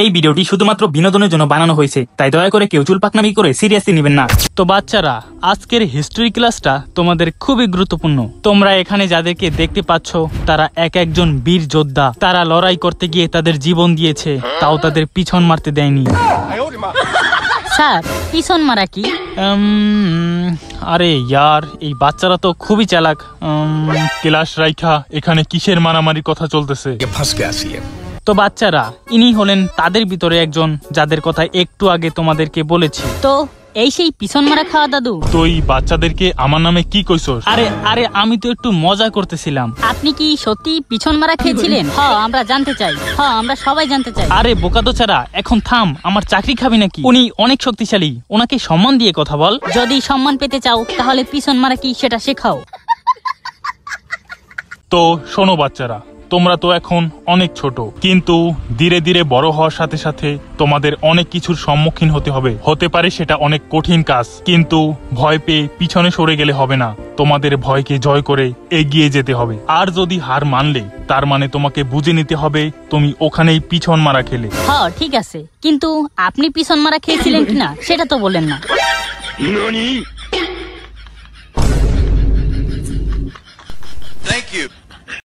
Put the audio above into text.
এই ভিডিওটি শুধুমাত্র বিনোদনের জন্য বানানো হয়েছে, তাই দয়া করে কেউ চুলপাকনামি করে সিরিয়াসলি নেবেন না। তো বাচ্চারা, আজকের হিস্ট্রি ক্লাসটা তোমাদের খুবই গুরুত্বপূর্ণ। তোমরা এখানে যাদেরকে দেখতে পাচ্ছ তারা এক একজন বীর যোদ্ধা। তারা লড়াই করতে গিয়ে তাদের জীবন দিয়েছে, তাও তাদের পিছন মারতে দেয়নি। স্যার, পিছন মারা কি? আরে ইয়ার, এই বাচ্চারা তো খুবই চালাক। ক্লাস রাইখা এখানে কিসের মারামারির কথা চলতেছে? তো বাচ্চারা, ইনি হলেন তাদের ভিতরে একজন যাদের কথা একটু আগে তোমাদেরকে বলেছি। তো এই সেই পিছন মারা খাওয়া দাদু? তুই বাচ্চাদেরকে আমার নামে কি কইছস? আরে আরে আমি তো একটু মজা করতেছিলাম। আপনি কি সত্যি পিছন মারা খেয়েছিলেন? হ্যাঁ, আমরা জানতে চাই। হ্যাঁ, আমরা সবাই জানতে চাই। আরে বোকাদোচারা, এখন থাম। আমার চাকরি খাবি নাকি? উনি অনেক শক্তিশালী, ওনাকে সম্মান দিয়ে কথা বল। যদি সম্মান পেতে চাও তাহলে পিছন মারা কি সেটা শেখাও। তো শোনো বাচ্চারা, তোমরা তো এখন অনেক ছোট, কিন্তু ধীরে ধীরে বড় হওয়ার সাথে সাথে তোমাদের অনেক কিছুর সম্মুখীন হতে হবে। হতে পারে সেটা অনেক কঠিন কাজ, কিন্তু ভয় পেয়ে পিছনে সরে গেলে হবে না। তোমাদের ভয়কে জয় করে এগিয়ে যেতে হবে। আর যদি হার মানলে, তার মানে তোমাকে বুঝে নিতে হবে তুমি ওখানেই পিছন মারা খেলে। হ্যাঁ ঠিক আছে, কিন্তু আপনি পিছন মারা খেয়েছিলেন কিনা সেটা তো বলেন না।